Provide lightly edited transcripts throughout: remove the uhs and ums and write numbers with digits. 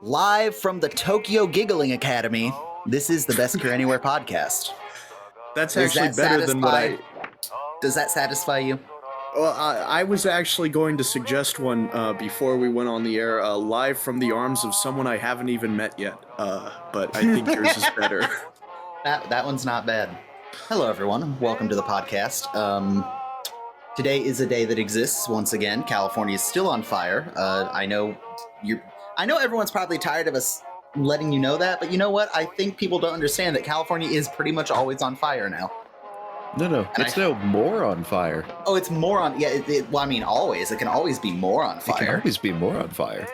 Live from the Tokyo Giggling Academy, this is the Best Cure Anywhere podcast. That's actually better than what I... Does that satisfy you? Well, I was actually going to suggest one before we went on the air, live from the arms of someone I haven't even met yet, but I think yours is better. That one's not bad. Hello, everyone. Welcome to the podcast. Today is a day that exists once again. California is still on fire. I know everyone's probably tired of us letting you know that, but you know what? I think people don't understand that California is pretty much always on fire now. No, it's no more on fire. Oh, it's more on... Yeah, well, I mean, always. It can always be more on fire. It can always be more on fire.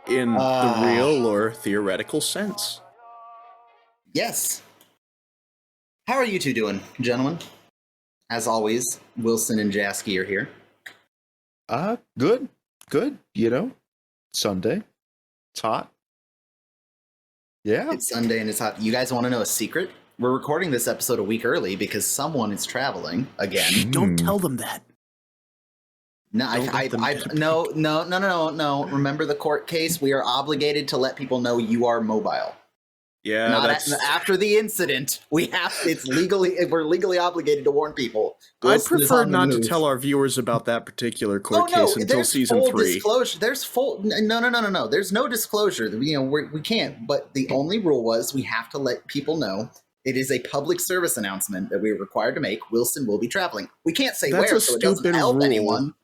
In the real or theoretical sense. Yes. How are you two doing, gentlemen? As always, Wilson and Jasky are here. Good. You know, Sunday. It's hot. Yeah. It's Sunday and it's hot. You guys want to know a secret? We're recording this episode a week early because someone is traveling again. Don't tell them that. No, no. Remember the court case? We are obligated to let people know you are mobile. Yeah, after the incident. We're legally obligated to warn people. I prefer not to tell our viewers about that particular court case until season 3. Disclosure. No. There's no disclosure. We can't. But the only rule was we have to let people know. It is a public service announcement that we are required to make. Wilson will be traveling. We can't say That's where, so it doesn't help rule. anyone.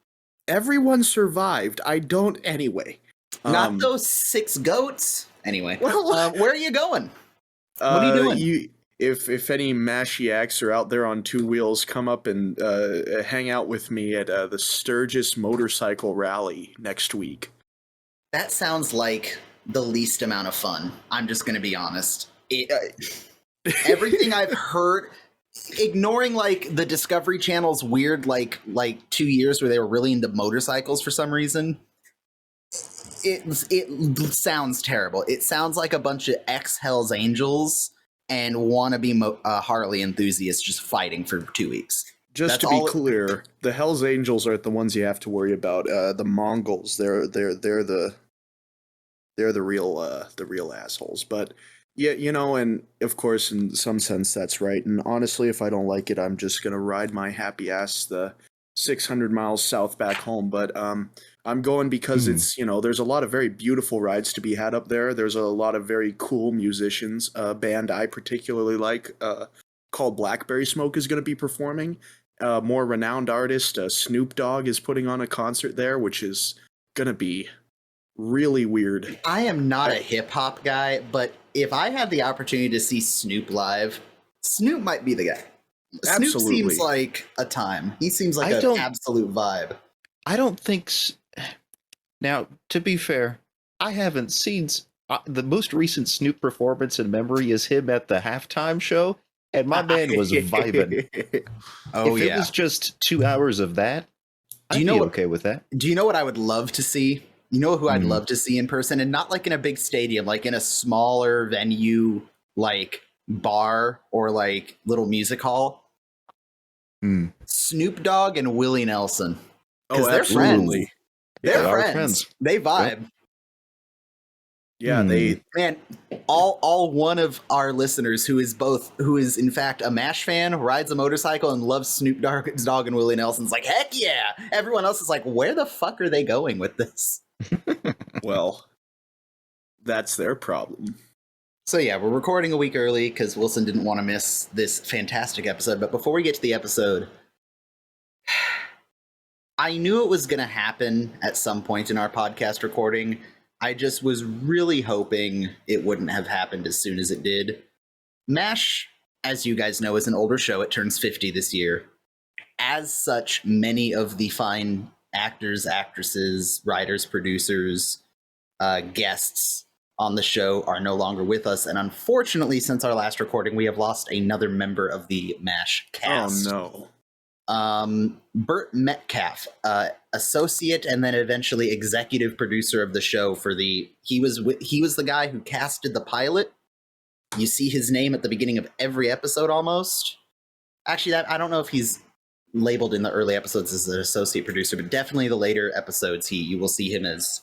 Everyone survived. I don't anyway. Not those 6 goats. Anyway, well, where are you going? What are you doing? If any Mashiacs are out there on 2 wheels, come up and hang out with me at the Sturgis Motorcycle Rally next week. That sounds like the least amount of fun. I'm just going to be honest. Everything I've heard, ignoring like the Discovery Channel's weird like 2 years where they were really into motorcycles for some reason, it sounds terrible. It sounds like a bunch of ex-Hells Angels and wannabe Harley enthusiasts just fighting for 2 weeks. Just to be clear, the Hells Angels aren't the ones you have to worry about. The Mongols, they're the real assholes. But yeah, you know, and of course, in some sense, that's right. And honestly, if I don't like it, I'm just gonna ride my happy ass the 600 miles south back home. But I'm going because it's, you know, there's a lot of very beautiful rides to be had up there. There's a lot of very cool musicians. A band I particularly like called Blackberry Smoke is going to be performing. More renowned artist, Snoop Dogg, is putting on a concert there, which is going to be really weird. I am not a hip-hop guy, but if I had the opportunity to see Snoop live, Snoop might be the guy. Absolutely. Snoop seems like a time. He seems like an absolute vibe. I don't think... Now, to be fair, I haven't seen... the most recent Snoop performance in memory is him at the halftime show, and my man was vibing. If it was just 2 hours of that, I'd be okay with that. Do you know what I would love to see? You know who I'd love to see in person? And not like in a big stadium, like in a smaller venue, like bar or like little music hall. Snoop Dogg and Willie Nelson. Oh, they're friends. Yeah, They're friends. They vibe. Yeah, Man, all one of our listeners who is in fact a MASH fan, rides a motorcycle, and loves Snoop Dogg and Willie Nelson's like, heck yeah! Everyone else is like, where the fuck are they going with this? Well, that's their problem. So yeah, we're recording a week early because Wilson didn't want to miss this fantastic episode. But before we get to the episode, I knew it was going to happen at some point in our podcast recording. I just was really hoping it wouldn't have happened as soon as it did. MASH, as you guys know, is an older show. It turns 50 this year. As such, many of the fine actors, actresses, writers, producers, guests on the show are no longer with us. And unfortunately, since our last recording, we have lost another member of the MASH cast. Oh, no. Burt Metcalfe, associate and then eventually executive producer of the show he was the guy who casted the pilot. You see his name at the beginning of every episode almost. Actually, I don't know if he's labeled in the early episodes as an associate producer, but definitely the later episodes you will see him as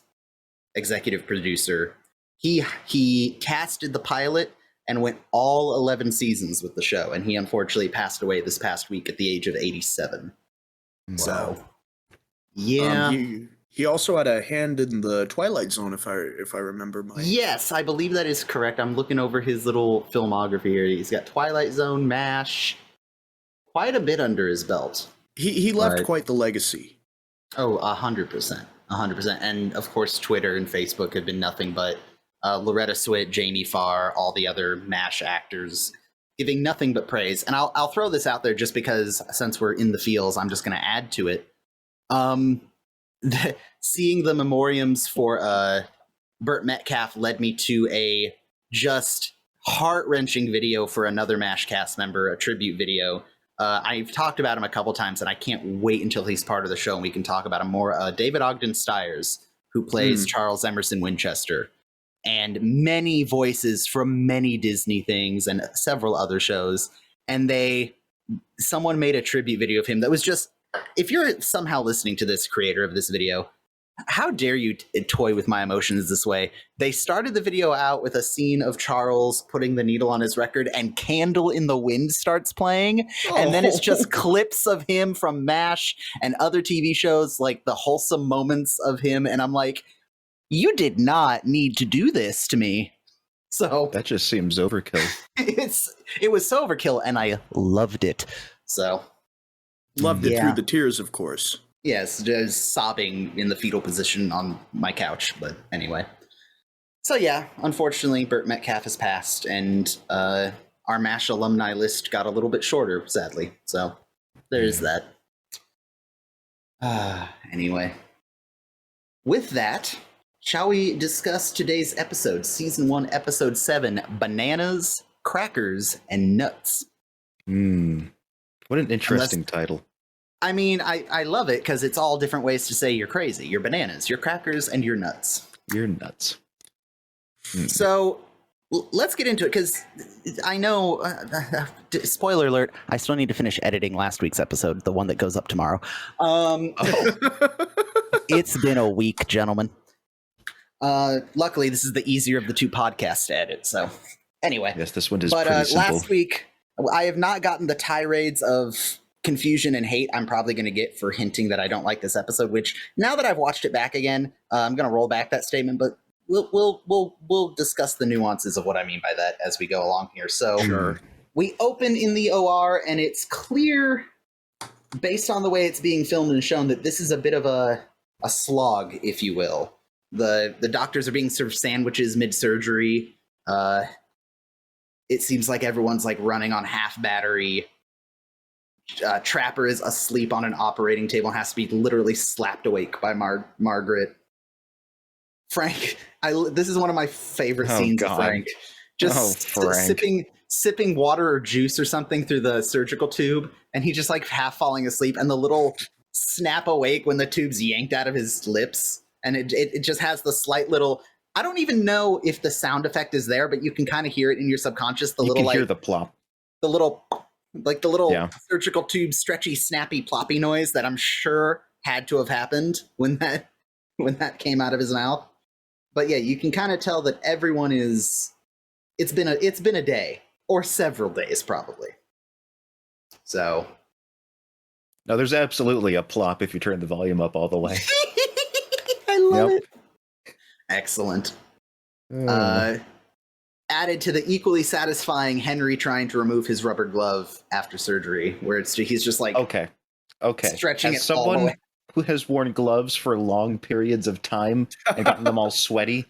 executive producer. he casted the pilot and went all 11 seasons with the show, and he unfortunately passed away this past week at the age of 87. Wow. So, yeah. He also had a hand in the Twilight Zone, if I remember my. Yes, I believe that is correct. I'm looking over his little filmography here. He's got Twilight Zone, MASH, quite a bit under his belt. He left quite the legacy. Oh, 100%. 100%. And of course, Twitter and Facebook have been nothing but Loretta Swit, Jamie Farr, all the other MASH actors giving nothing but praise. And I'll throw this out there just because since we're in the feels, I'm just going to add to it. Seeing the memoriams for Burt Metcalfe led me to a just heart-wrenching video for another MASH cast member, a tribute video. I've talked about him a couple times, and I can't wait until he's part of the show and we can talk about him more. David Ogden Stiers, who plays Charles Emerson Winchester, and many voices from many Disney things and several other shows. And someone made a tribute video of him that was just, if you're somehow listening to this, creator of this video, how dare you toy with my emotions this way? They started the video out with a scene of Charles putting the needle on his record and Candle in the Wind starts playing. And then it's just clips of him from MASH and other TV shows, like the wholesome moments of him. And I'm like, you did not need to do this to me. So that just seems overkill. It was so overkill, and I loved it. So loved it through the tears, of course. Yes, just sobbing in the fetal position on my couch. But anyway, so yeah, unfortunately, Burt Metcalfe has passed, and our MASH alumni list got a little bit shorter, sadly. So there's that. Anyway, with that, shall we discuss today's episode, Season 1, Episode 7, Bananas, Crackers, and Nuts? What an interesting title. I mean, I love it because it's all different ways to say you're crazy. You're bananas, you're crackers, and you're nuts. You're nuts. So let's get into it because I know, spoiler alert, I still need to finish editing last week's episode, the one that goes up tomorrow. It's been a week, gentlemen. Luckily, this is the easier of the two podcasts to edit. So anyway. Yes, this one is pretty simple. Last week, I have not gotten the tirades of confusion and hate I'm probably going to get for hinting that I don't like this episode, which now that I've watched it back again, I'm going to roll back that statement, but we'll discuss the nuances of what I mean by that as we go along here. So we open in the OR, and it's clear based on the way it's being filmed and shown that this is a bit of a slog, if you will. The doctors are being served sandwiches mid-surgery. It seems like everyone's like running on half battery. Trapper is asleep on an operating table and has to be literally slapped awake by Margret. Frank, this is one of my favorite scenes of Frank. Just sipping water or juice or something through the surgical tube, and he just like half falling asleep, and the little snap awake when the tube's yanked out of his lips, and it just has the slight little. I don't even know if the sound effect is there, but you can kind of hear it in your subconscious. You can hear the plop. The little surgical tube, stretchy, snappy, ploppy noise that I'm sure had to have happened when that came out of his mouth. But yeah, you can kind of tell that everyone is. It's been a day or several days probably. So. No, there's absolutely a plop if you turn the volume up all the way. I love it. Excellent. Added to the equally satisfying Henry trying to remove his rubber glove after surgery, where he's just like okay, stretching as it all the way. Who has worn gloves for long periods of time and gotten them all sweaty,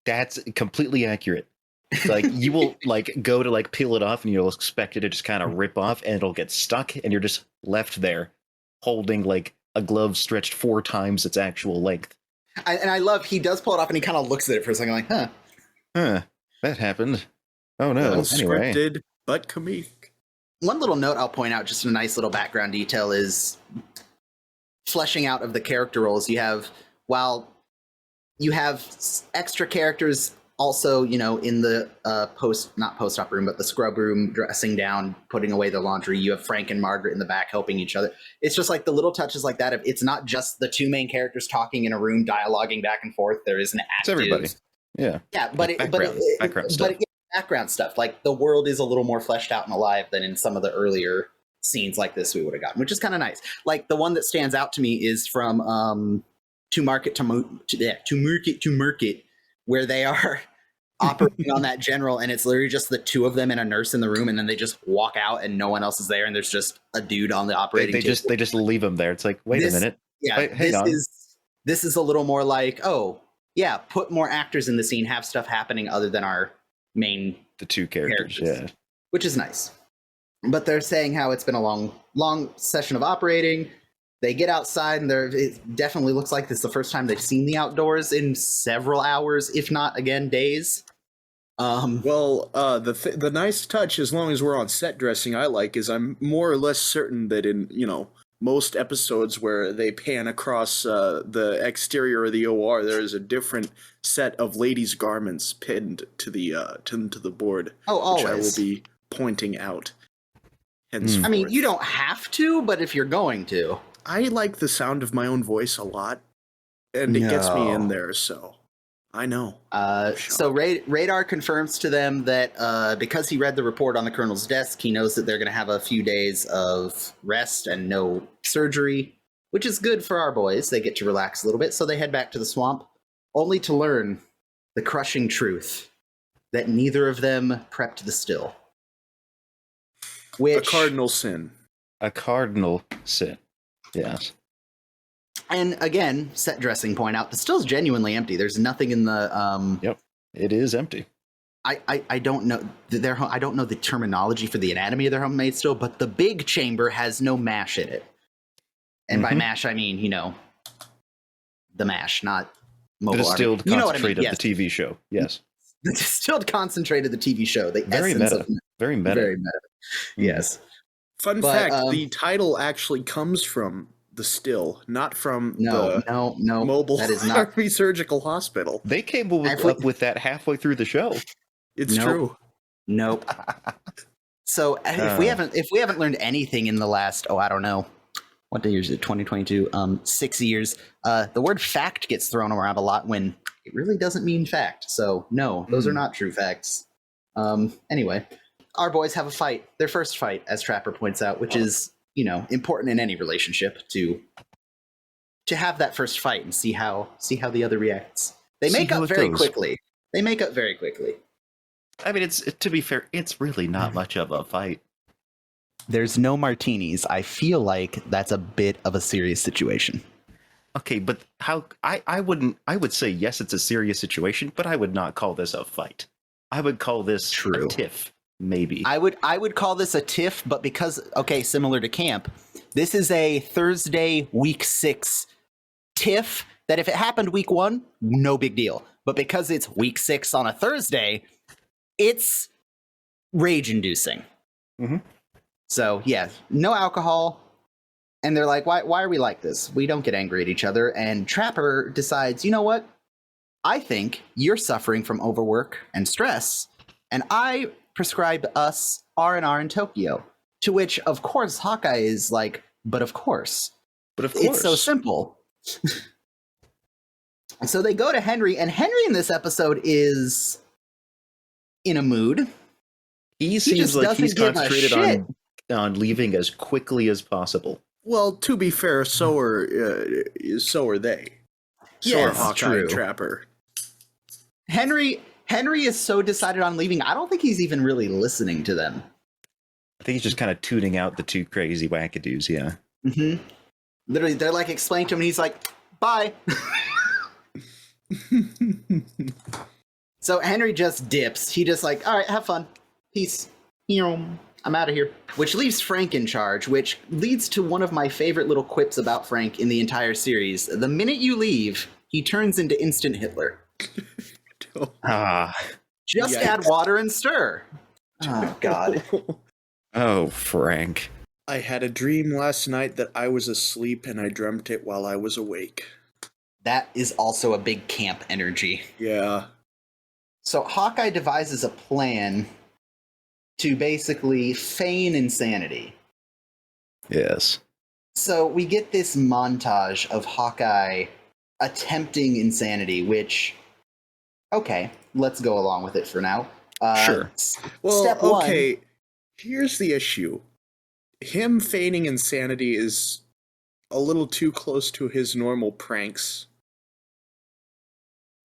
that's completely accurate. It's like you will like go to like peel it off and you'll expect it to just kind of rip off and it'll get stuck and you're just left there holding like a glove stretched 4 times its actual length. And I love he does pull it off and he kind of looks at it for a second like, huh, that happened. Oh no. Anyway. Scripted but comedic. One little note I'll point out, just a nice little background detail, is fleshing out of the character roles. While you have extra characters also, in the not post-op room, but the scrub room, dressing down, putting away the laundry. You have Frank and Margret in the back helping each other. It's just like the little touches like that. It's not just the 2 main characters talking in a room, dialoguing back and forth. There is an active Yeah. Yeah, but background stuff. background stuff. Like the world is a little more fleshed out and alive than in some of the earlier scenes like this we would have gotten, which is kind of nice. Like the one that stands out to me is from To Market to Market, where they are operating on that general, and it's literally just the two of them and a nurse in the room, and then they just walk out and no one else is there, and there's just a dude on the operating table. They just leave him there. It's like, wait a minute. Yeah, wait, hang on. This is a little more like, oh yeah, put more actors in the scene, have stuff happening other than our main two characters, yeah, which is nice. But they're saying how it's been a long session of operating. They get outside, and it definitely looks like this is the first time they've seen the outdoors in several hours, if not, again, days. The nice touch, as long as we're on set dressing, I like, is I'm more or less certain that in, most episodes where they pan across the exterior of the OR, there is a different set of ladies' garments pinned to the board. Oh, always. Which I will be pointing out. I mean, you don't have to, but if you're going to. I like the sound of my own voice a lot, and it gets me in there, so I know. So Radar confirms to them that because he read the report on the colonel's desk, he knows that they're going to have a few days of rest and no surgery, which is good for our boys. They get to relax a little bit, so they head back to the swamp, only to learn the crushing truth that neither of them prepped the still. A cardinal sin. A cardinal sin. Yes. And again, set dressing point out, the still's genuinely empty. There's nothing in the Yep. It is empty. I don't know I don't know the terminology for the anatomy of their homemade still, but the big chamber has no mash in it. And by mash I mean, the mash, not mobile. The distilled concentrate of the TV show. Yes. The distilled concentrate of the TV show. The very essence meta. of Very meta. Very meta. Yes. Fun fact, the title actually comes from the still, not from the mobile that is not Army Surgical Hospital. They came up with that halfway through the show. It's true. Nope. So if we haven't learned anything in the last, I don't know, what year is it? 2022. 6 years. The word fact gets thrown around a lot when it really doesn't mean fact. So no, those are not true facts. Anyway, our boys have a fight, their first fight, as Trapper points out, which is, important in any relationship to have that first fight and see how the other reacts. They make up very quickly. I mean, to be fair, it's really not much of a fight. There's no martinis. I feel like that's a bit of a serious situation. Okay, but how I would say yes, it's a serious situation, but I would not call this a fight. I would call this a tiff, maybe. I would call this a tiff, but because similar to camp, this is a Thursday week 6 tiff that if it happened week 1, no big deal. But because it's week 6 on a Thursday, it's rage-inducing. Mm-hmm. So yeah, no alcohol. And they're like, why are we like this? We don't get angry at each other. And Trapper decides, you know what? I think you're suffering from overwork and stress, and I prescribe us R&R in Tokyo. To which, of course, Hawkeye is like, but of course. It's so simple. So they go to Henry, and Henry in this episode is in a mood. He seems like he's concentrated on leaving as quickly as possible. Well, to be fair, so are they. So are Hawkeye and Trapper. Henry is so decided on leaving, I don't think he's even really listening to them. I think he's just kind of tuning out the two crazy wackadoos, yeah. Mm-hmm. Literally, they're like explaining to him, and he's like, bye. So Henry just dips. He just like, all right, have fun. Peace. I'm out of here. Which leaves Frank in charge, which leads to one of my favorite little quips about Frank in the entire series. The minute you leave, he turns into instant Hitler. Just add water and stir. Oh, God. Oh, Frank. I had a dream last night that I was asleep and I dreamt it while I was awake. That is also a big camp energy. Yeah. So Hawkeye devises a plan to basically feign insanity. Yes. So we get this montage of Hawkeye attempting insanity, which Okay, let's go along with it for now. Sure. Well, Step one. okay. Here's the issue. Him feigning insanity is a little too close to his normal pranks.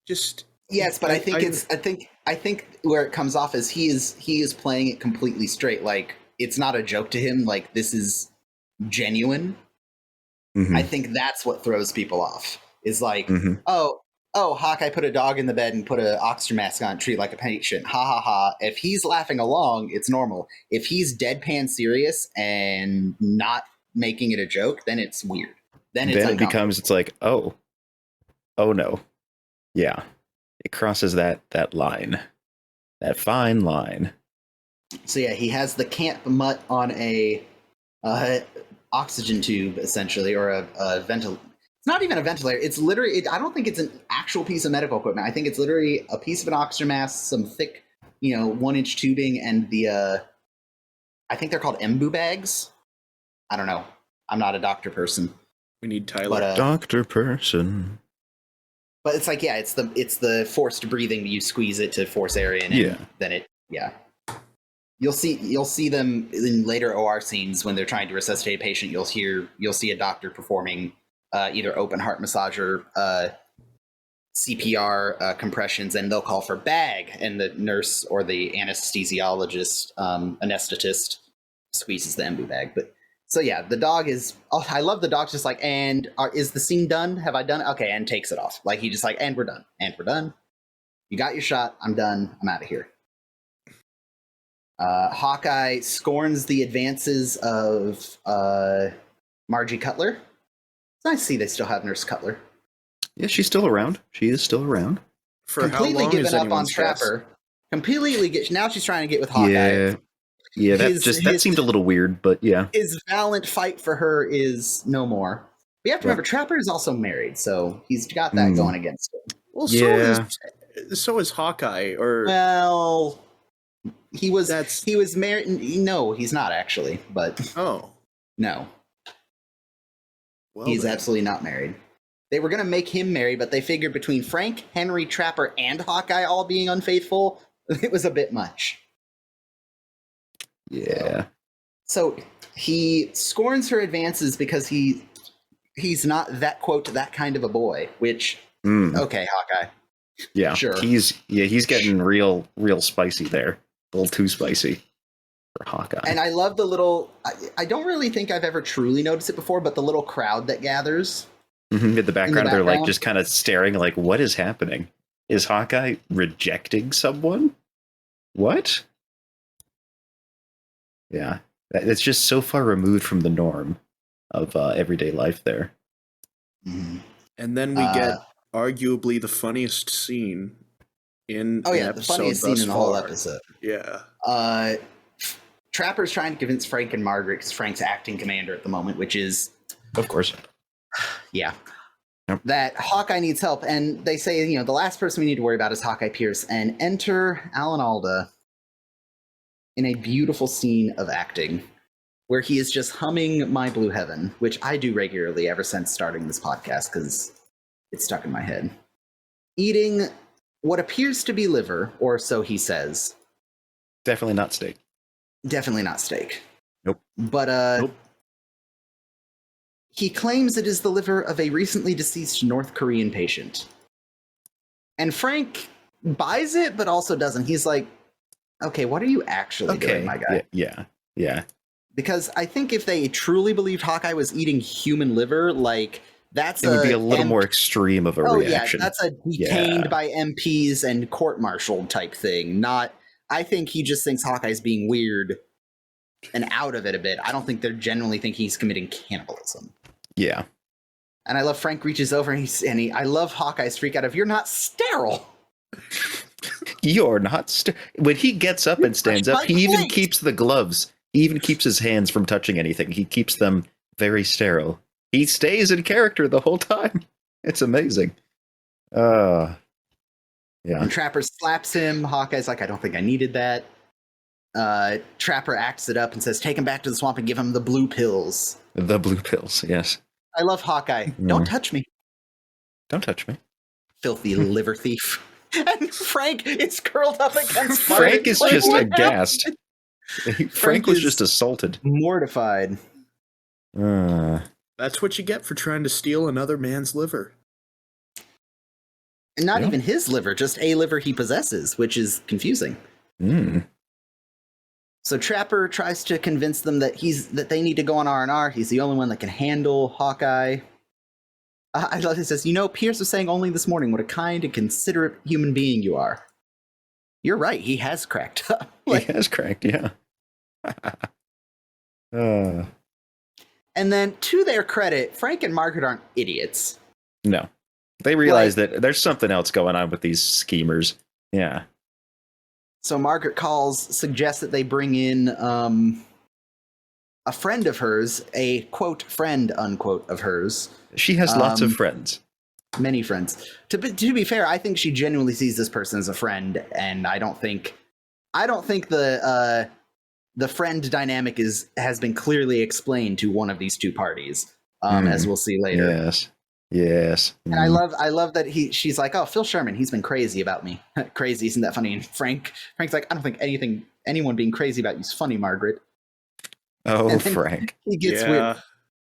Just Yes, but I think where it comes off is he is playing it completely straight. Like, it's not a joke to him. Like, this is genuine. Mhm. I think that's what throws people off. Is like, Mhm. oh, Hawkeye put a dog in the bed and put an oxygen mask on, treat like a patient. Ha ha ha. If he's laughing along, it's normal. If he's deadpan serious and not making it a joke, then it's weird. Then it's it becomes, it's like, oh no. Yeah. It crosses that line. That fine line. So yeah, he has the camp mutt on a oxygen tube, essentially, or a ventilator. It's not even a ventilator. It's literally, I don't think it's an actual piece of medical equipment. I think it's literally a piece of an oxygen mask, some thick, 1-inch tubing, and I think they're called embu bags. I don't know. I'm not a doctor person. we need Tyler. But, Doctor person. But it's like, yeah, it's the forced breathing. You squeeze it to force air in, and Yeah. then it, yeah. You'll see them in later OR scenes when they're trying to resuscitate a patient. You'll see a doctor performing either open heart massage or CPR compressions, and they'll call for bag, and the nurse or the anesthesiologist, anesthetist, squeezes the embu bag. But so yeah, the dog is. Oh, I love the dog's just like, and is the scene done? Have I done it? Okay, and takes it off. Like, he just like, and we're done. And we're done. You got your shot. I'm done. I'm out of here. Hawkeye scorns the advances of Margie Cutler. It's nice to see they still have Nurse Cutler. Yeah, she's still around. She is still around. For Completely how long given is up on anyone's guess? Trapper. Now she's trying to get with Hawkeye. Yeah. That seemed a little weird, but yeah. His valiant fight for her is no more. We have to remember, Trapper is also married, so he's got that going against him. Well, Yeah. so is Hawkeye. Or Well, he was married. No, he's not actually, but oh, no, well, he's then. absolutely not married. They were going to make him married, but they figured between Frank, Henry, Trapper, and Hawkeye all being unfaithful, it was a bit much. Yeah. So he scorns her advances because he's not that, quote, that kind of a boy, which, okay, Hawkeye. Yeah. Sure. He's getting real spicy there. A little too spicy for Hawkeye. And I love the little, I don't really think I've ever truly noticed it before, but the little crowd that gathers. In the background, they're like just kind of staring like, what is happening? Is Hawkeye rejecting someone? What? Yeah. It's just so far removed from the norm of everyday life there. And then we get arguably the funniest scene in the funniest scene in the whole episode. Yeah. Trapper's trying to convince Frank and Margret, because Frank's acting commander at the moment, which is, of course, that Hawkeye needs help. And they say, the last person we need to worry about is Hawkeye Pierce. And enter Alan Alda in a beautiful scene of acting where he is just humming My Blue Heaven, which I do regularly ever since starting this podcast because it's stuck in my head. Eating what appears to be liver, or so he says. Definitely not steak. Definitely not steak. Nope. But he claims it is the liver of a recently deceased North Korean patient. And Frank buys it, but also doesn't. He's like, okay, what are you actually doing, my guy? Yeah. Because I think if they truly believed Hawkeye was eating human liver, like, it would be a little more extreme of a reaction. Yeah, that's a detained by MPs and court-martialed type thing. Not, I think he just thinks Hawkeye's being weird and out of it a bit. I don't think they're genuinely thinking he's committing cannibalism. Yeah. And I love Frank reaches over and I love Hawkeye's freak out of, you're not sterile. You're not when he gets up and stands up, he even keeps the gloves. He even keeps his hands from touching anything. He keeps them very sterile. He stays in character the whole time. It's amazing. Yeah. And Trapper slaps him. Hawkeye's like, I don't think I needed that. Trapper acts it up and says, take him back to the swamp and give him the blue pills. The blue pills, yes. I love Hawkeye. Don't touch me. Don't touch me. Filthy liver thief. And Frank is curled up against Frank is Like, just what aghast. Frank was is just assaulted. mortified. That's what you get for trying to steal another man's liver. And not Yeah. even his liver, just a liver he possesses, which is confusing. So Trapper tries to convince them that they need to go on R&R. He's the only one that can handle Hawkeye. I love he says, Pierce was saying only this morning what a kind and considerate human being you are. You're right, he has cracked up. He has cracked, yeah. And then, to their credit, Frank and Margret aren't idiots. No. They realize that there's something else going on with these schemers. Yeah. So Margret suggests that they bring in a friend of hers, a quote friend unquote of hers. She has lots of friends. Many friends. To be fair, I think she genuinely sees this person as a friend, and I don't think the friend dynamic has been clearly explained to one of these two parties, as we'll see later. Yes. And I love that she's like, oh, Phil Sherman, he's been crazy about me. Crazy, isn't that funny? And Frank's like, I don't think anyone being crazy about you is funny, Margret. Oh, Frank. He gets weird.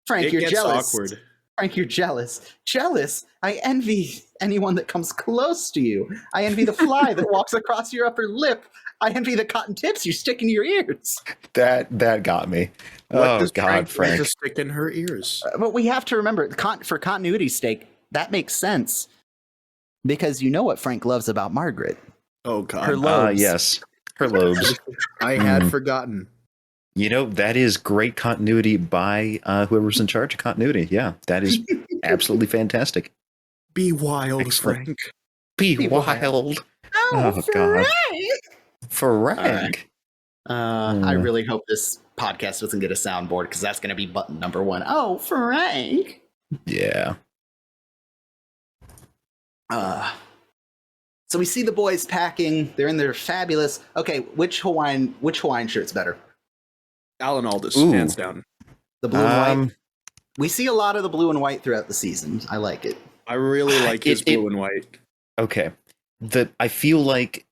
Frank, you're jealous. Awkward. Frank, you're jealous. Jealous? I envy anyone that comes close to you. I envy the fly that walks across your upper lip. I envy the cotton tips you stick in your ears. That got me. What does God, Frank. To stick in her ears? But we have to remember, for continuity's sake, that makes sense. Because you know what Frank loves about Margret. Oh, God. Her lobes. Yes. Her lobes. I had forgotten. That is great continuity by whoever's in charge of continuity. Yeah, that is absolutely fantastic. Be wild, Excellent. Frank. Be wild. Oh, God. Frank. I really hope this podcast doesn't get a soundboard, because that's going to be button number 1. Oh, Frank. Yeah. So we see the boys packing. They're in their fabulous. Okay, which Hawaiian shirt's better? Alan Aldous, Ooh. hands down. The blue and white. We see a lot of the blue and white throughout the season. I like it. I really like his blue and white. Okay. I feel like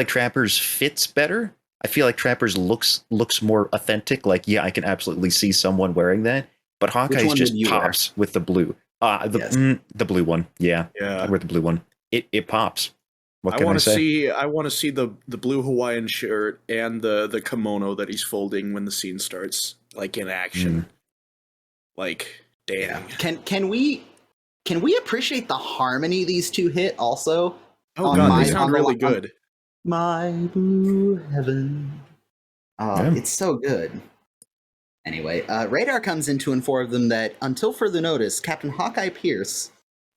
Trapper's fits better. I feel like Trapper's looks more authentic. Like, yeah, I can absolutely see someone wearing that. But Hawkeye's just pops with the blue. The blue one. Yeah. I wear the blue one. It pops. What can I say? I want to see the blue Hawaiian shirt and the kimono that he's folding when the scene starts, like in action. Like, damn. Can we appreciate the harmony these two hit also? Oh God, they sound really good. My blue heaven. It's so good. Anyway, Radar comes in to inform them that until further notice, Captain Hawkeye Pierce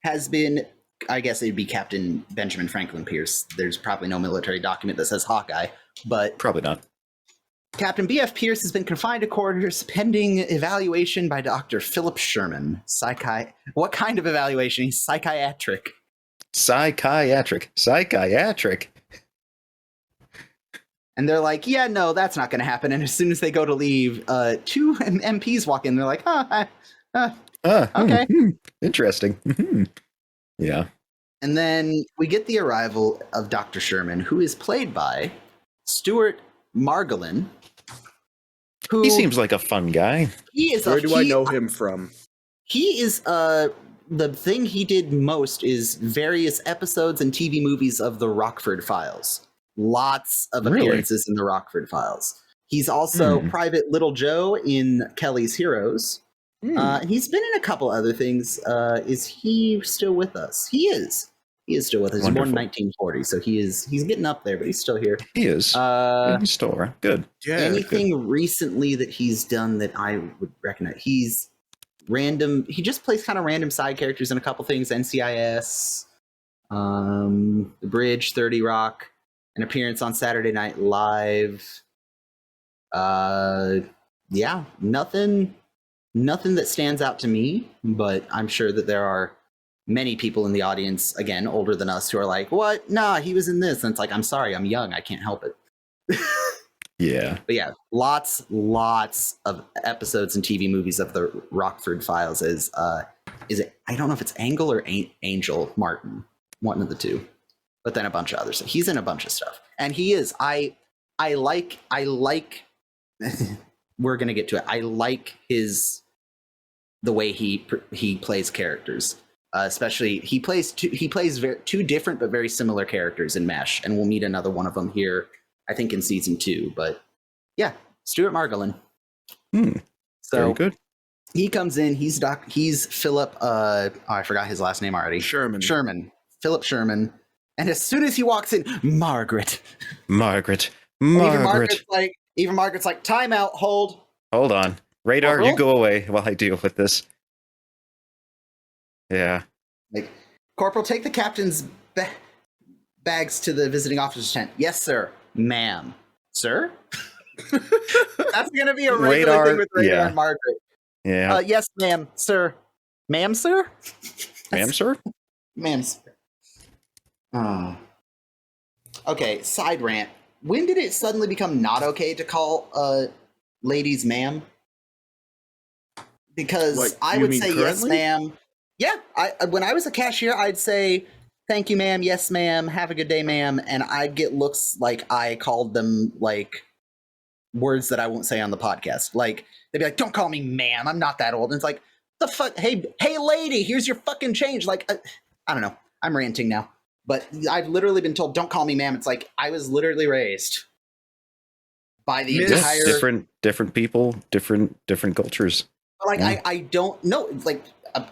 has been, I guess it'd be Captain Benjamin Franklin Pierce. There's probably no military document that says Hawkeye, but probably not. Captain B.F. Pierce has been confined to quarters pending evaluation by Dr. Philip Sherman. What kind of evaluation? He's psychiatric. Psychiatric. And they're like, yeah, no, that's not going to happen. And as soon as they go to leave, two MPs walk in. They're like, okay. Interesting. Yeah. And then we get the arrival of Dr. Sherman, who is played by Stuart Margolin. He seems like a fun guy. Where do I know him from? He is the thing he did most is various episodes and TV movies of the Rockford Files. Lots of appearances in the Rockford Files. He's also Private Little Joe in Kelly's Heroes. And he's been in a couple other things. Is he still with us? He is. He is still with us. He's born in 1940, so he's getting up there, but he's still here. He is. He's still around. Good. Yeah, anything recently that he's done that I would recognize? He's random. He just plays kind of random side characters in a couple things. NCIS, The Bridge, 30 Rock, an appearance on Saturday Night Live. Yeah, nothing that stands out to me, but I'm sure that there are many people in the audience, again, older than us, who are like, what? Nah, he was in this. And it's like, I'm sorry, I'm young. I can't help it. Yeah. But yeah, lots of episodes and TV movies of the Rockford Files is it, I don't know if it's Angle or Angel Martin. one of the two. But then a bunch of other stuff. He's in a bunch of stuff, and he is. I like. We're gonna get to it. I like the way he plays characters. Especially he plays two different but very similar characters in MASH, and we'll meet another one of them here, I think, in season 2. But yeah, Stuart Margolin. So very good. He comes in. He's Philip. I forgot his last name already. Sherman. Philip Sherman. And as soon as he walks in, Margret. Even Margaret's like, time out, hold on. Radar, Corporal? You go away while I deal with this. Yeah. Like, Corporal, take the captain's bags to the visiting officer's tent. Yes, sir. Ma'am. Sir? That's going to be a regular thing with Radar and Margret. Yeah. Yes, ma'am. Sir. Ma'am, sir? Ma'am, sir? Ma'am, sir. Oh. Okay, side rant. When did it suddenly become not okay to call ladies ma'am? Because I would say currently? yes, ma'am. Yeah, when I was a cashier, I'd say thank you, ma'am. Yes, ma'am. Have a good day, ma'am. And I'd get looks like I called them like words that I won't say on the podcast. Like they'd be like, "Don't call me ma'am. I'm not that old." And it's like, "The fuck? Hey, lady, here's your fucking change." Like, I don't know. I'm ranting now. But I've literally been told, "Don't call me ma'am." It's like I was literally raised by the entire different people, different cultures. Like I don't know, like a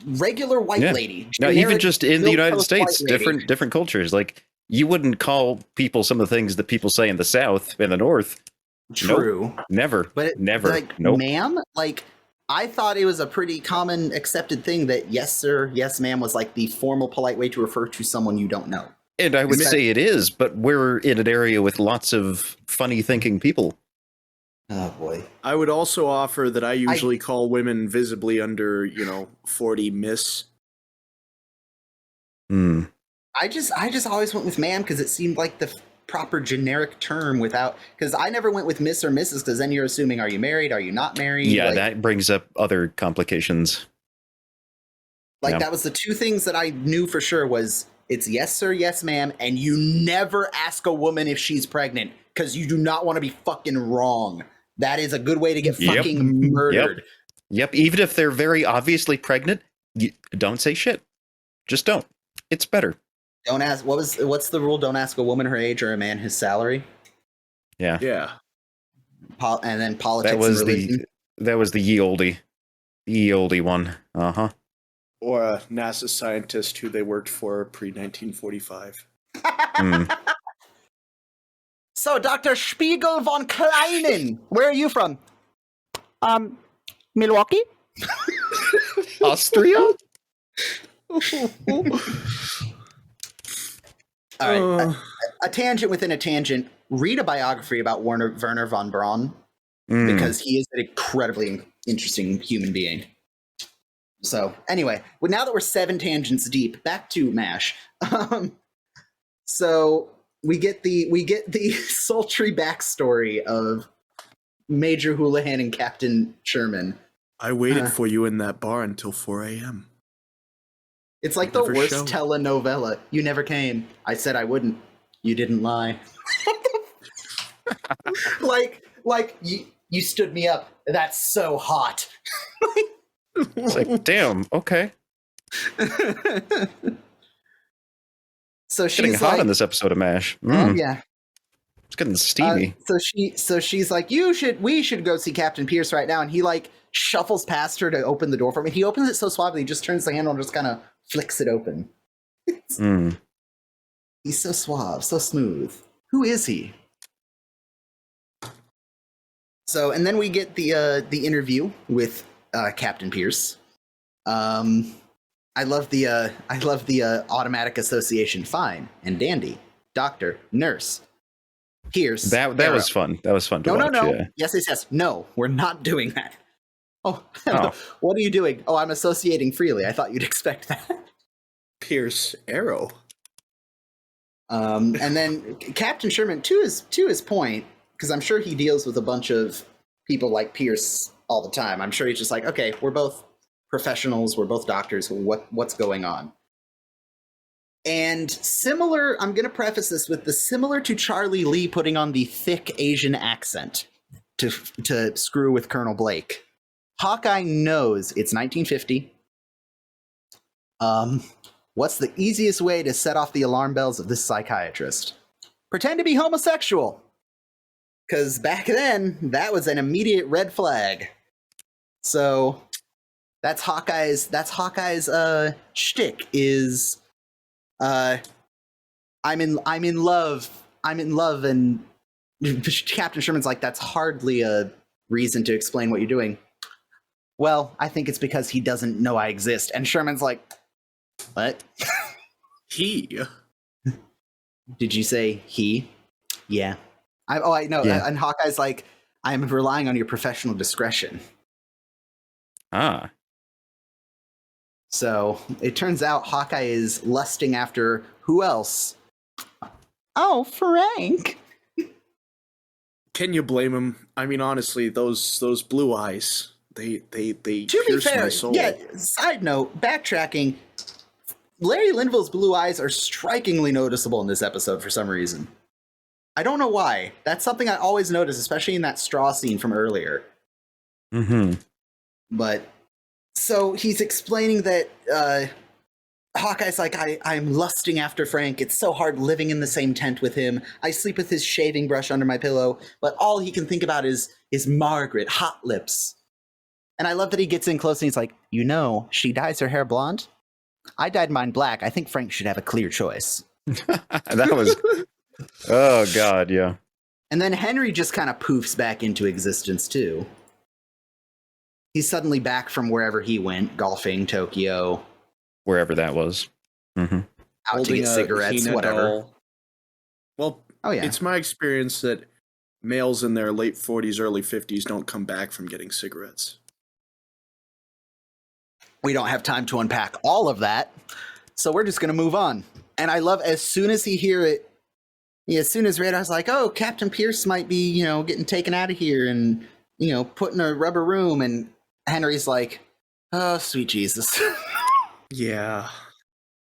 regular white lady. No, even just in the United States, lady. different cultures. Like you wouldn't call people some of the things that people say in the South, in the North. True, nope, never, but never. Like, nope. Ma'am, like. I thought it was a pretty common accepted thing that yes, sir, yes, ma'am was like the formal, polite way to refer to someone you don't know. And I would say it is, but we're in an area with lots of funny thinking people. Oh, boy. I would also offer that I usually call women visibly under, 40 miss. I just always went with ma'am because it seemed like the proper generic term without, because I never went with miss or Mrs. because then you're assuming, are you married? Are you not married? Yeah, like, that brings up other complications. Like that was the two things that I knew for sure was it's yes, sir, yes, ma'am. And you never ask a woman if she's pregnant because you do not want to be fucking wrong. That is a good way to get fucking murdered. Yep. Even if they're very obviously pregnant, don't say shit. Just don't. It's better. Don't ask. What's the rule? Don't ask a woman her age or a man his salary. Yeah. And then politics. That was the ye oldie one. Or a NASA scientist who they worked for pre-1945. So, Dr. Spiegel von Kleinen, where are you from? Milwaukee. Austria. All right, a tangent within a tangent. Read a biography about Werner von Braun because he is an incredibly interesting human being. So anyway, well, now that we're 7 tangents deep, back to MASH. So we get the sultry backstory of Major Houlihan and Captain Sherman. I waited for you in that bar until 4 a.m. It's like the worst telenovela. You never came. I said I wouldn't. You didn't lie. like you stood me up. That's so hot. It's like, damn, okay. So she's getting hot in this episode of MASH. Yeah. It's getting steamy. So she's like, we should go see Captain Pierce right now. And he like shuffles past her to open the door for me. He opens it so suavely, he just turns the handle and just kind of flicks it open. He's so suave, so smooth. Who is he? So, and then we get the interview with Captain Pierce. I love the automatic association. Fine and dandy. Doctor, nurse. Pierce. That was fun. That was fun to watch. No. Yeah. Yes. No, we're not doing that. Oh. What are you doing? Oh, I'm associating freely. I thought you'd expect that. Pierce Arrow. And then Captain Sherman, to his point, because I'm sure he deals with a bunch of people like Pierce all the time. I'm sure he's just like, okay, we're both professionals, we're both doctors. What's going on? And similar, I'm going to preface this with the similar to Charlie Lee putting on the thick Asian accent to screw with Colonel Blake. Hawkeye knows it's 1950. What's the easiest way to set off the alarm bells of this psychiatrist? Pretend to be homosexual. Because back then, that was an immediate red flag. So that's Hawkeye's shtick is I'm in love, and Captain Sherman's like, that's hardly a reason to explain what you're doing. Well, I think it's because he doesn't know I exist. And Sherman's like, what? He? Did you say he? Yeah. I know. Yeah. And Hawkeye's like, I'm relying on your professional discretion. Ah. So it turns out Hawkeye is lusting after who else? Oh, Frank. Can you blame him? I mean, honestly, those blue eyes, they to be pierce fair, my soul. Yeah, side note, backtracking, Larry Linville's blue eyes are strikingly noticeable in this episode for some reason. I don't know why. That's something I always notice, especially in that straw scene from earlier. Mm-hmm. But so he's explaining that Hawkeye's like, I'm lusting after Frank. It's so hard living in the same tent with him. I sleep with his shaving brush under my pillow, but all he can think about is Margret, hot lips. And I love that he gets in close and he's like, you know, she dyes her hair blonde. I dyed mine black. I think Frank should have a clear choice. That was... Oh, God, yeah. And then Henry just kind of poofs back into existence, too. He's suddenly back from wherever he went, golfing, Tokyo. Wherever that was. Mm-hmm. Out to get cigarettes, whatever. Doll. Well, It's my experience that males in their late 40s, early 50s don't come back from getting cigarettes. We don't have time to unpack all of that, so we're just going to move on. And I love, as soon as Radar's like, oh, Captain Pierce might be, getting taken out of here and, put in a rubber room, and Henry's like, oh, sweet Jesus. Yeah.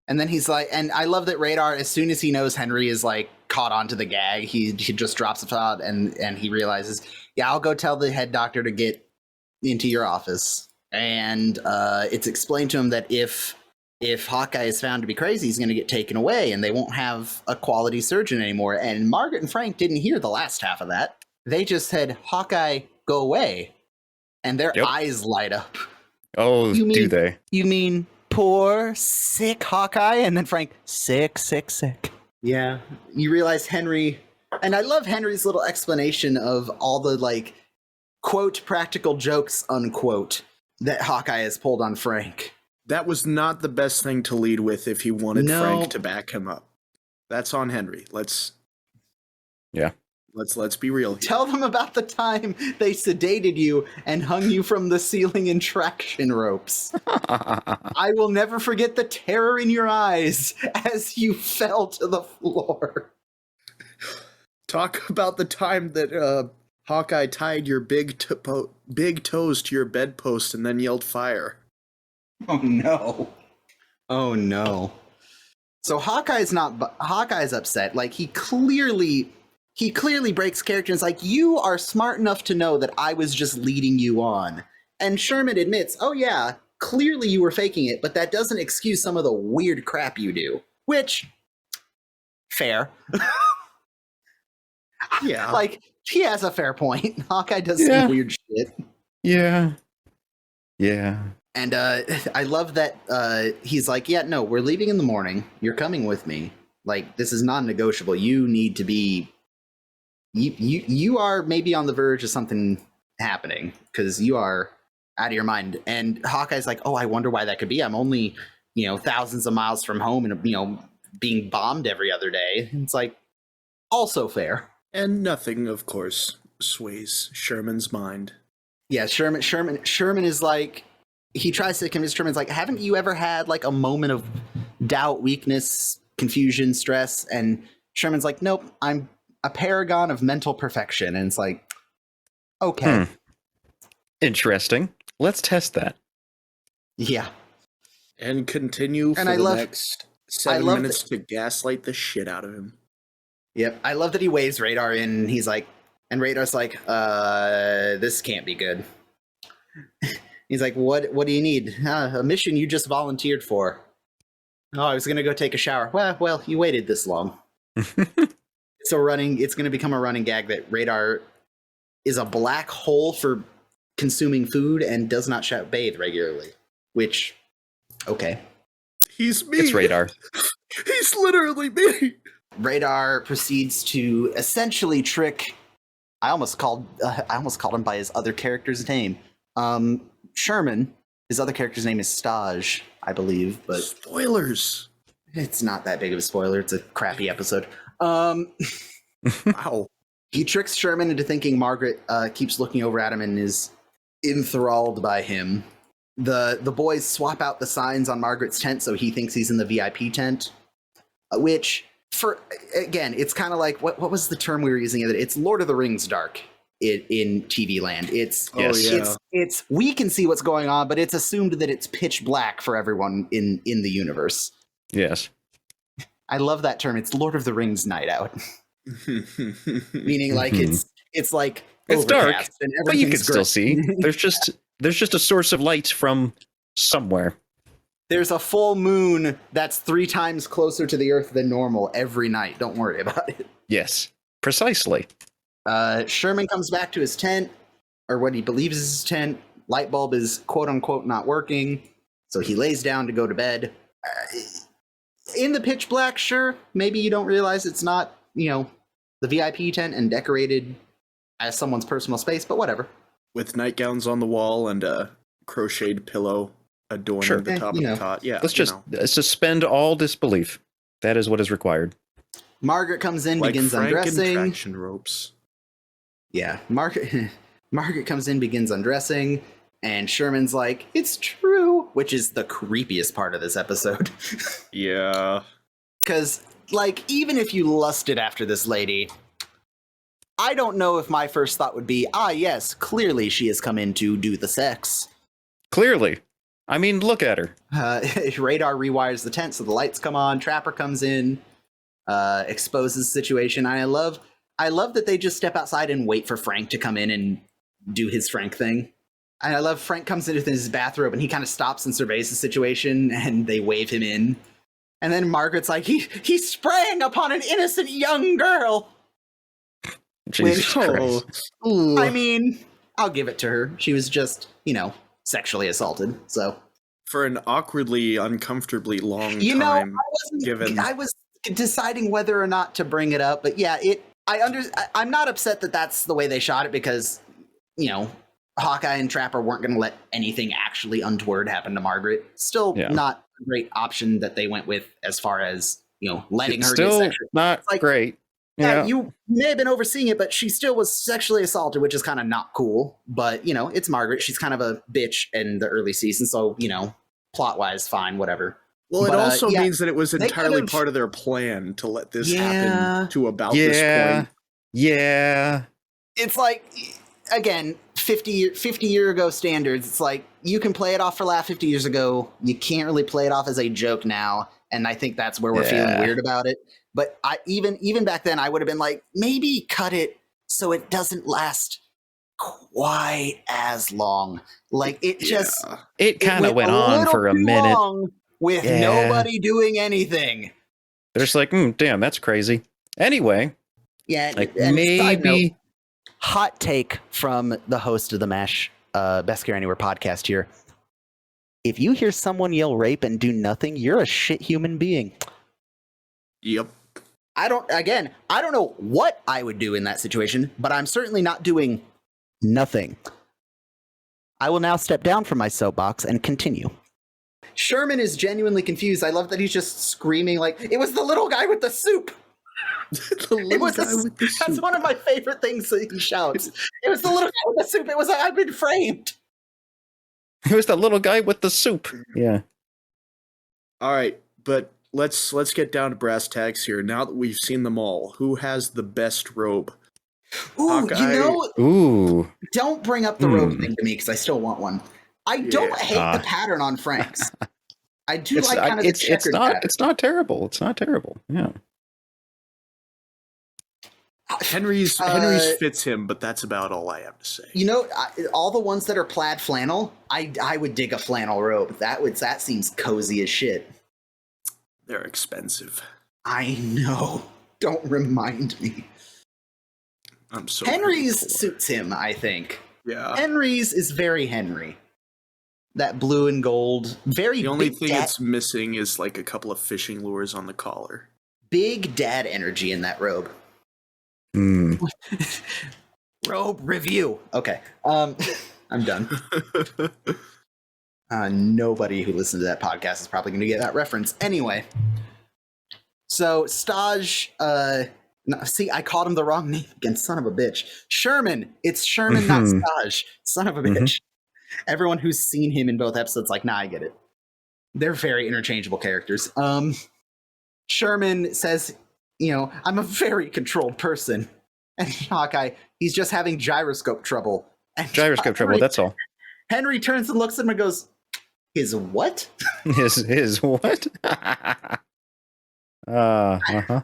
And then he's like, and I love that Radar, as soon as he knows Henry is like caught onto the gag, he just drops a thought and he realizes, yeah, I'll go tell the head doctor to get into your office. And it's explained to him that if Hawkeye is found to be crazy, he's going to get taken away and they won't have a quality surgeon anymore. And Margaret and Frank didn't hear the last half of that. They just said, Hawkeye, go away. And their eyes light up. Oh, do they? You mean poor, sick Hawkeye? And then Frank, sick. Yeah. You realize Henry, and I love Henry's little explanation of all the, like, quote, practical jokes, unquote, that Hawkeye has pulled on Frank. That was not the best thing to lead with if he wanted Frank to back him up. That's on Henry. Let's be real here. Tell them about the time they sedated you and hung you from the ceiling in traction ropes. I will never forget the terror in your eyes as you fell to the floor. Talk about the time that Hawkeye tied your big toes to your bedpost and then yelled fire. Oh no. So Hawkeye's upset. Like, he clearly breaks character and is like, you are smart enough to know that I was just leading you on. And Sherman admits, oh yeah, clearly you were faking it, but that doesn't excuse some of the weird crap you do. Which, fair. Yeah. Like, he has a fair point. Hawkeye does some weird shit. Yeah. And I love that he's like, yeah, no, we're leaving in the morning. You're coming with me. Like, this is non-negotiable. You need to be... You are maybe on the verge of something happening because you are out of your mind. And Hawkeye's like, oh, I wonder why that could be. I'm only, thousands of miles from home and, being bombed every other day. It's like, also fair. And nothing, of course, sways Sherman's mind. Yeah, Sherman is like, he tries to convince Sherman's like, haven't you ever had like a moment of doubt, weakness, confusion, stress? And Sherman's like, nope, I'm a paragon of mental perfection. And it's like, okay. Interesting. Let's test that. Yeah. And continue for the next 7 love minutes to gaslight the shit out of him. Yep. I love that he waves Radar in and he's like, and Radar's like, this can't be good. He's like, what do you need? A mission you just volunteered for. Oh, I was going to go take a shower. Well, you waited this long. It's going to become a running gag that Radar is a black hole for consuming food and does not bathe regularly. Which, okay. He's me. It's Radar. He's literally me. Radar proceeds to essentially trick. I almost called him by his other character's name. Sherman. His other character's name is Staj, I believe, but spoilers. It's not that big of a spoiler. It's a crappy episode. Wow. He tricks Sherman into thinking Margret keeps looking over at him and is enthralled by him. The boys swap out the signs on Margaret's tent so he thinks he's in the VIP tent, which, it's kind of like, what was the term we were using? It's Lord of the Rings dark in TV land. It's we can see what's going on, but it's assumed that it's pitch black for everyone in the universe. Yes. I love that term. It's Lord of the Rings night out. Meaning like it's like it's dark, but you can still great. see. There's just a source of light from somewhere. There's a full moon that's 3 times closer to the Earth than normal every night. Don't worry about it. Yes, precisely. Sherman comes back to his tent, or what he believes is his tent. Light bulb is quote unquote not working, so he lays down to go to bed. In the pitch black, sure, maybe you don't realize it's not, the VIP tent and decorated as someone's personal space, but whatever. With nightgowns on the wall and a crocheted pillow adorning the top of the cot. Yeah, let's just suspend all disbelief. That is what is required. Margret comes in, like begins Frank undressing. And traction ropes. Yeah, Margret comes in, begins undressing, and Sherman's like, "It's true," which is the creepiest part of this episode. Yeah. Because, even if you lusted after this lady, I don't know if my first thought would be, yes, clearly she has come in to do the sex. Clearly. I mean, look at her. Radar rewires the tent so the lights come on. Trapper comes in, exposes the situation. I love that they just step outside and wait for Frank to come in and do his Frank thing. And I love Frank comes in with his bathrobe and he kind of stops and surveys the situation and they wave him in. And then Margaret's like, he sprang upon an innocent young girl. Jesus Christ. I mean, I'll give it to her. She was just, sexually assaulted. So for an awkwardly, uncomfortably long time. I was deciding whether or not to bring it up, but yeah, I'm not upset that that's the way they shot it because, Hawkeye and Trapper weren't going to let anything actually untoward happen to Margret. Still not a great option that they went with as far as, letting her still get sexually. Not great. Yeah, you may have been overseeing it, but she still was sexually assaulted, which is kind of not cool. But, it's Margret. She's kind of a bitch in the early season. So, plot-wise, fine, whatever. Well, it also means that it was entirely part of their plan to let this happen to about this point. Yeah. It's like, again, 50 year ago standards. It's like, you can play it off for laugh 50 years ago. You can't really play it off as a joke now. And I think that's where we're feeling weird about it. But even back then, I would have been like, maybe cut it so it doesn't last quite as long. Like it kind of went on for a minute with nobody doing anything. They're just like, damn, that's crazy. Anyway, maybe hot take from the host of the MASH Best Care Anywhere podcast here. If you hear someone yell rape and do nothing, you're a shit human being. Yep. I don't know what I would do in that situation, but I'm certainly not doing nothing. I will now step down from my soapbox and continue. Sherman is genuinely confused. I love that he's just screaming like, it was the little guy with the soup. That's one of my favorite things that he shouts. It was the little guy with the soup. It was I've been framed. It was the little guy with the soup. Yeah. All right, but let's get down to brass tacks here. Now that we've seen them all, who has the best robe? Ooh, Hawkeye? Don't bring up the robe thing to me because I still want one. I don't hate the pattern on Frank's. I do like kind of the checkered pattern. It's not terrible. It's not terrible. Yeah. Henry's fits him, but that's about all I have to say. You know, all the ones that are plaid flannel, I would dig a flannel robe. That seems cozy as shit. They're expensive. I know. Don't remind me. I'm so Henry's suits him, I think. Yeah. Henry's is very Henry. That blue and gold, very. The only thing it's missing is like a couple of fishing lures on the collar. Big dad energy in that robe. Robe review. Okay. I'm done. Nobody who listens to that podcast is probably going to get that reference. Anyway. So, Staj, see, I called him the wrong name again, son of a bitch. Sherman. It's Sherman, not Staj. Son of a bitch. Everyone who's seen him in both episodes, like, nah, I get it. They're very interchangeable characters. Sherman says, you know, I'm a very controlled person. And Hawkeye, he's just having gyroscope trouble. And gyroscope trouble, that's all. Henry turns and looks at him and goes, his what? His what? Uh-huh.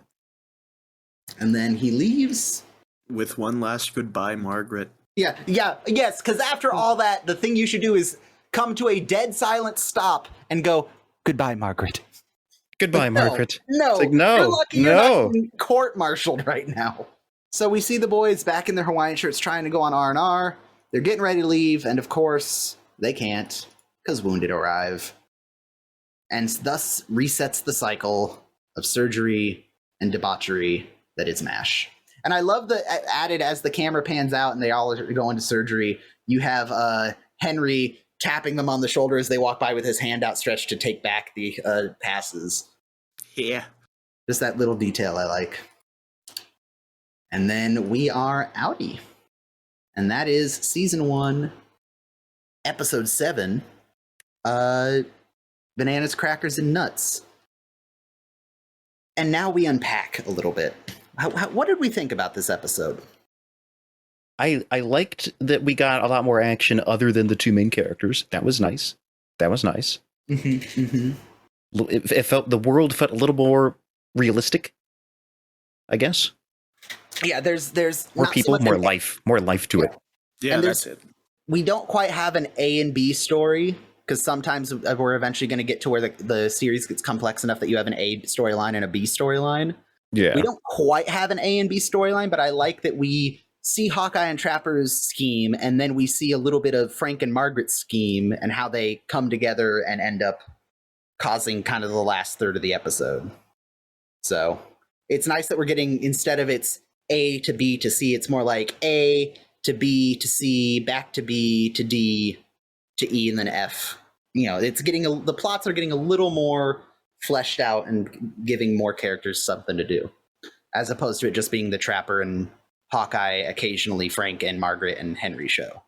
And then he leaves. With one last goodbye, Margret. Yes, because after all that, the thing you should do is come to a dead silent stop and go, goodbye, Margret. Goodbye, Margret. No, it's like, no, you're lucky you're not being court-martialed right now. So we see the boys back in their Hawaiian shirts trying to go on R&R. They're getting ready to leave, and of course, they can't, because wounded arrive. And thus resets the cycle of surgery and debauchery that is MASH. And I love that added as the camera pans out and they all are going to surgery, you have Henry tapping them on the shoulder as they walk by with his hand outstretched to take back the passes. Yeah. Just that little detail I like. And then we are outie. And that is season 1, episode 7, Bananas, Crackers, and Nuts. And now we unpack a little bit. What did we think about this episode? I liked that we got a lot more action other than the two main characters. That was nice. It felt, the world felt a little more realistic, I guess. Yeah, there's more people, more life to it. Yeah, and that's it. We don't quite have an A and B story, because sometimes we're eventually going to get to where the series gets complex enough that you have an A storyline and a B storyline. Yeah. We don't quite have an A and B storyline, but I like that we see Hawkeye and Trapper's scheme, and then we see a little bit of Frank and Margret's scheme and how they come together and end up causing kind of the last third of the episode. So it's nice that we're getting, instead of it's A to B to C, it's more like A to B to C, back to B to D to E, and then F. You know, it's getting the plots are getting a little more fleshed out and giving more characters something to do, as opposed to it just being the Trapper and Hawkeye, occasionally Frank and Margret and Henry show.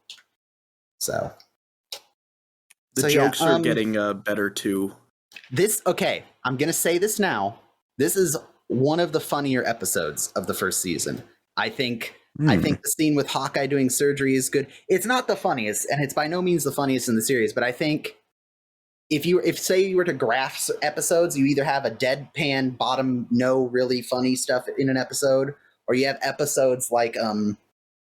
So the jokes are getting better too. I'm gonna say this now. This is one of the funnier episodes of the first season. I think the scene with Hawkeye doing surgery is good. It's not the funniest, and it's by no means the funniest in the series, but I think if say you were to graph episodes, you either have a deadpan bottom, no really funny stuff in an episode, or you have episodes like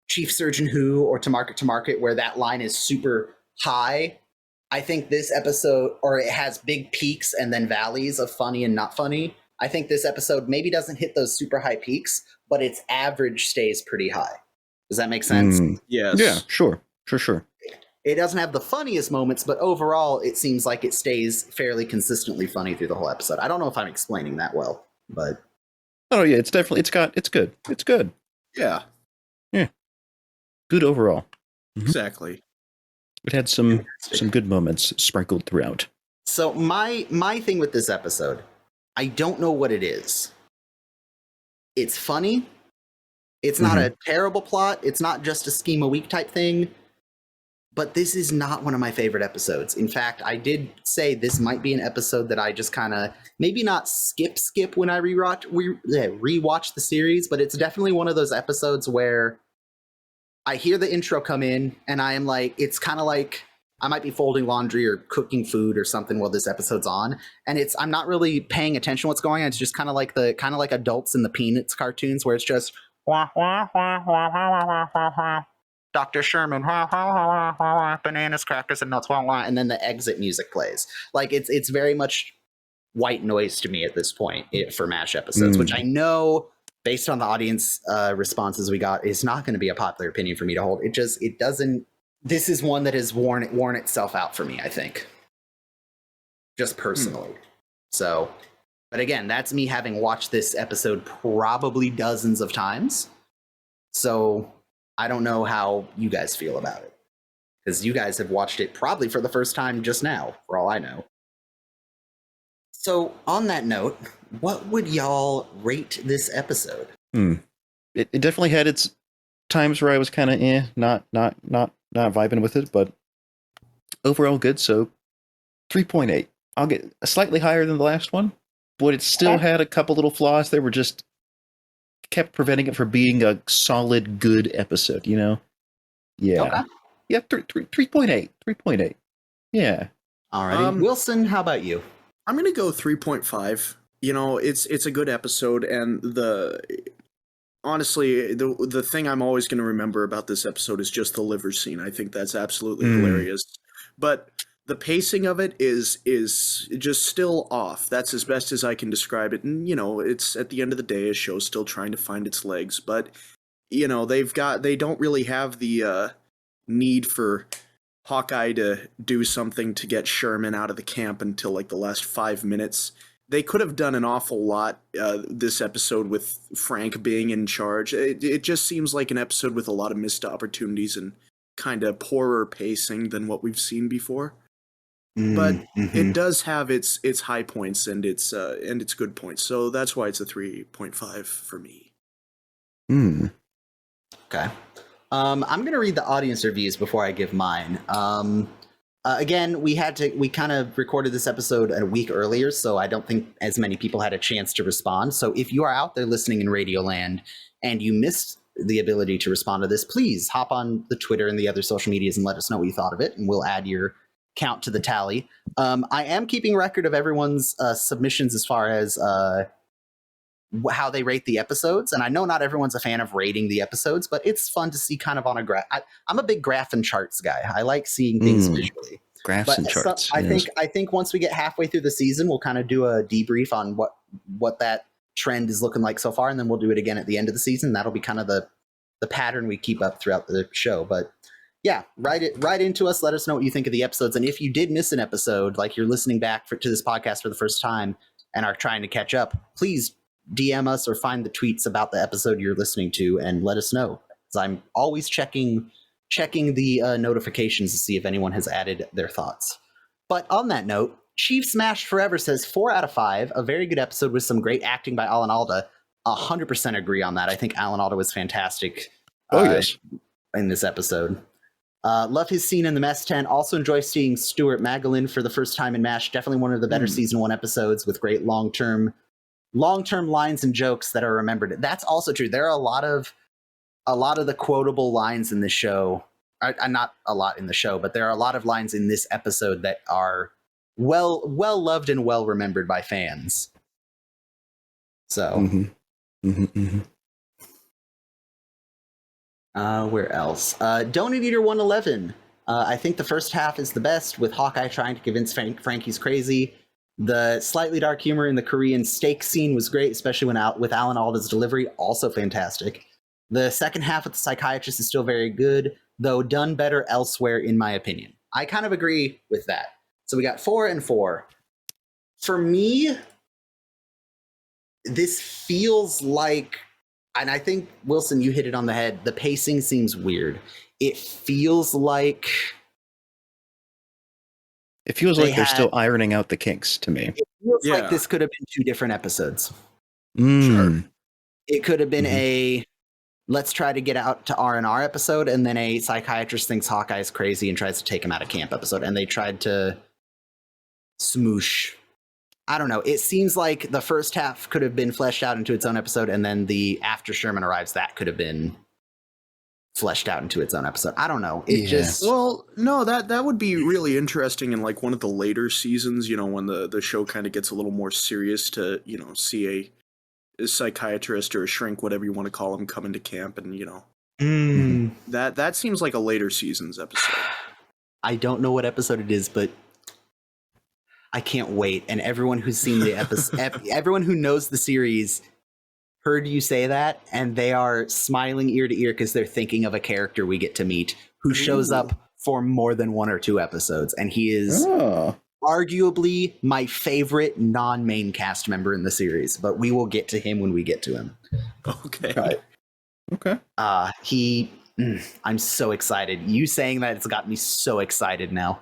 Chief Surgeon Who or To Market where that line is super high. I think this episode, or it has big peaks and then valleys of funny and not funny. I think this episode maybe doesn't hit those super high peaks, but its average stays pretty high. Does that make sense? Yes. Yeah, sure. It doesn't have the funniest moments, but overall, it seems like it stays fairly consistently funny through the whole episode. I don't know if I'm explaining that well, but oh yeah, it's good. It's good. Yeah. Good overall. Exactly. It had some good moments sprinkled throughout. So my thing with this episode, I don't know what it is. It's funny. It's not a terrible plot. It's not just a scheme a week type thing. But this is not one of my favorite episodes. In fact, I did say this might be an episode that I just kind of, maybe not skip when I rewatch the series, but it's definitely one of those episodes where I hear the intro come in and I am like, it's kind of like I might be folding laundry or cooking food or something while this episode's on, and I'm not really paying attention to what's going on. It's just kind of like adults in the Peanuts cartoons where it's just Dr. Sherman, bananas, crackers, and nuts, and then the exit music plays. Like it's very much white noise to me at this point for MASH episodes, which I know, based on the audience responses we got, is not going to be a popular opinion for me to hold. It doesn't. This is one that has worn itself out for me, I think, just personally. So, but again, that's me having watched this episode probably dozens of times. So I don't know how you guys feel about it, because you guys have watched it probably for the first time just now, for all I know. So on that note, what would y'all rate this episode? It definitely had its times where I was kind of not vibing with it, but overall good. So 3.8. I'll get slightly higher than the last one, but it still had a couple little flaws. They were just kept preventing it from being a solid, good episode, you know? Yeah. Okay. Yeah, 3.8. 3.8. Yeah. Alrighty. Wilson, how about you? I'm going to go 3.5. You know, it's a good episode, and honestly, the thing I'm always going to remember about this episode is just the liver scene. I think that's absolutely hilarious. But the pacing of it is just still off. That's as best as I can describe it. And, you know, it's at the end of the day, a show's still trying to find its legs. But, you know, they don't really have the need for Hawkeye to do something to get Sherman out of the camp until like the last 5 minutes. They could have done an awful lot this episode with Frank being in charge. It just seems like an episode with a lot of missed opportunities and kind of poorer pacing than what we've seen before. But it does have its high points and its good points. So that's why it's a 3.5 for me. Okay. I'm going to read the audience reviews before I give mine. Again, we kind of recorded this episode a week earlier, so I don't think as many people had a chance to respond. So if you are out there listening in Radioland and you missed the ability to respond to this, please hop on the Twitter and the other social medias and let us know what you thought of it, and we'll add your count to the tally. I am keeping record of everyone's submissions as far as how they rate the episodes, and I know not everyone's a fan of rating the episodes, but it's fun to see kind of on a graph. I'm a big graph and charts guy. I like seeing things visually. Graphs and charts. I think once we get halfway through the season, we'll kind of do a debrief on what that trend is looking like so far, and then we'll do it again at the end of the season. That'll be kind of the pattern we keep up throughout the show. But yeah, write into us. Let us know what you think of the episodes, and if you did miss an episode, like you're listening back to this podcast for the first time and are trying to catch up, please DM us or find the tweets about the episode you're listening to and let us know. Because I'm always checking the notifications to see if anyone has added their thoughts. But on that note, Chief Smash Forever says 4 out of 5, a very good episode with some great acting by Alan Alda. 100% agree on that. I think Alan Alda was fantastic. Yes. In this episode. Love his scene in the mess tent. Also enjoy seeing Stuart Magdalene for the first time in MASH. Definitely one of the better season 1 episodes with great long-term lines and jokes that are remembered. That's also true. There are a lot of the quotable lines in the show. Not a lot in the show, but there are a lot of lines in this episode that are well loved and well remembered by fans. So, where else? Donut Eater 111. I think the first half is the best, with Hawkeye trying to convince Frank he's crazy. The slightly dark humor in the Korean steak scene was great, especially with Alan Alda's delivery, also fantastic. The second half of The Psychiatrist is still very good, though done better elsewhere, in my opinion. I kind of agree with that. So we got 4 and 4. For me, this feels like, and I think, Wilson, you hit it on the head, the pacing seems weird. It feels like they're still ironing out the kinks to me. It feels like this could have been 2 different episodes. Sure. It could have been a let's try to get out to R&R episode, and then a psychiatrist thinks Hawkeye is crazy and tries to take him out of camp episode, and they tried to smoosh. I don't know. It seems like the first half could have been fleshed out into its own episode, and then the after Sherman arrives, that could have been fleshed out into its own episode. I don't know. It just Well, no, that would be really interesting in like one of the later seasons, you know, when the show kind of gets a little more serious to, you know, see a psychiatrist or a shrink, whatever you want to call him, come into camp, and, you know. That seems like a later season's episode. I don't know what episode it is, but I can't wait. And everyone who's seen the episode, everyone who knows the series heard you say that, and they are smiling ear to ear because they're thinking of a character we get to meet who shows up for more than 1 or 2 episodes, and he is arguably my favorite non-main cast member in the series, but we will get to him when we get to him. Okay. Right. Okay. I'm so excited. You saying that, it's got me so excited now.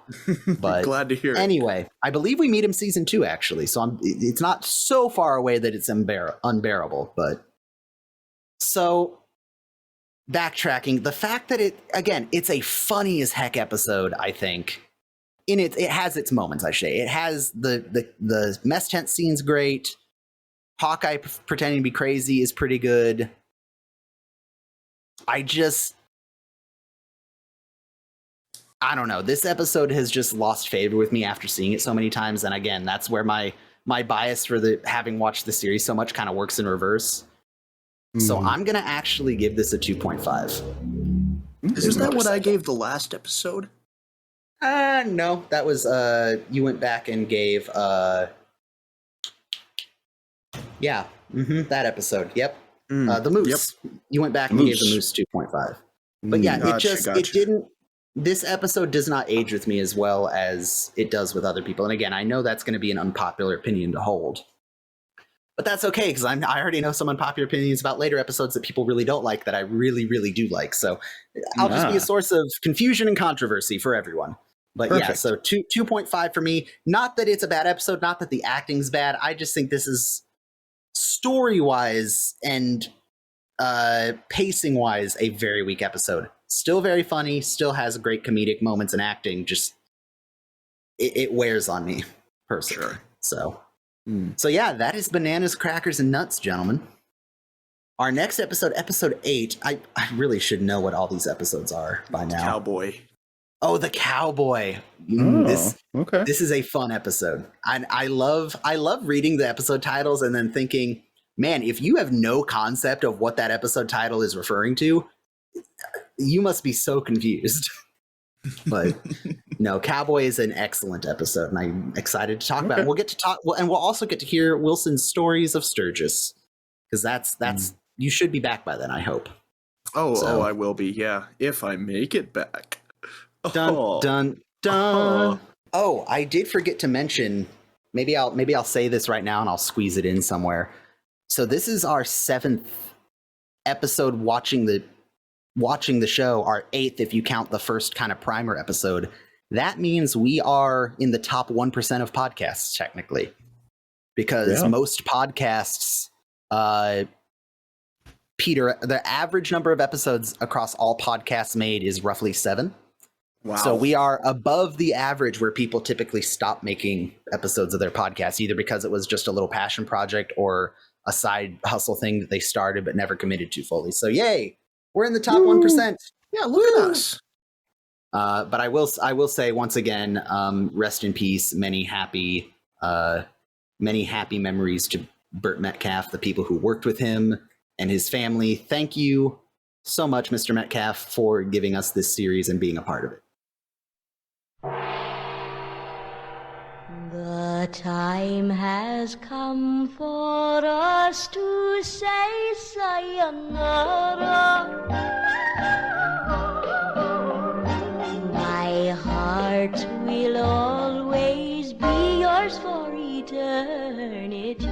But glad to hear it. Anyway, I believe we meet him season 2, actually, so it's not so far away that it's unbearable. But so backtracking, the fact that it's a funny as heck episode. I think it has its moments. I say it has the mess tent scene's great. Hawkeye pretending to be crazy is pretty good. I don't know. This episode has just lost favor with me after seeing it so many times. And again, that's where my bias for having watched the series so much kind of works in reverse. So I'm going to actually give this a 2.5. Isn't that what I gave the last episode? No, that was, you went back and gave, that episode. Yep. The Moose. Yep. You went back and gave the Moose 2.5. But yeah, it didn't. This episode does not age with me as well as it does with other people. And again, I know that's going to be an unpopular opinion to hold. But that's okay, because I already know some unpopular opinions about later episodes that people really don't like that I really, really do like. So I'll just be a source of confusion and controversy for everyone. But perfect. Yeah, so 2.5 for me. Not that it's a bad episode, not that the acting's bad. I just think this is story-wise and pacing-wise a very weak episode. Still very funny, still has great comedic moments and acting, just it wears on me personally. Sure. So yeah, that is Bananas, Crackers, and Nuts, gentlemen. Our next episode, episode 8, I really should know what all these episodes are by now. Cowboy. Oh, the cowboy. This is a fun episode. I love reading the episode titles and then thinking, man, if you have no concept of what that episode title is referring to, you must be so confused. But no, Cowboy is an excellent episode, and I'm excited to talk about it. We'll get to talk, and we'll also get to hear Wilson's stories of Sturgis, because that's you should be back by then, I hope. Oh, I will be. Yeah, if I make it back. Dun dun dun. Oh, I did forget to mention. Maybe I'll say this right now, and I'll squeeze it in somewhere. So this is our 7th episode watching the show, our 8th if you count the first kind of primer episode. That means we are in the top 1% of podcasts, technically. Because most podcasts, Peter, the average number of episodes across all podcasts made is roughly 7. Wow. So we are above the average where people typically stop making episodes of their podcast, either because it was just a little passion project or a side hustle thing that they started but never committed to fully. So yay! We're in the top 1%. Yeah, look at us. But I will say once again, rest in peace. Many happy memories to Burt Metcalfe, the people who worked with him and his family. Thank you so much, Mr. Metcalfe, for giving us this series and being a part of it. The time has come for us to say sayonara. My heart will always be yours for eternity.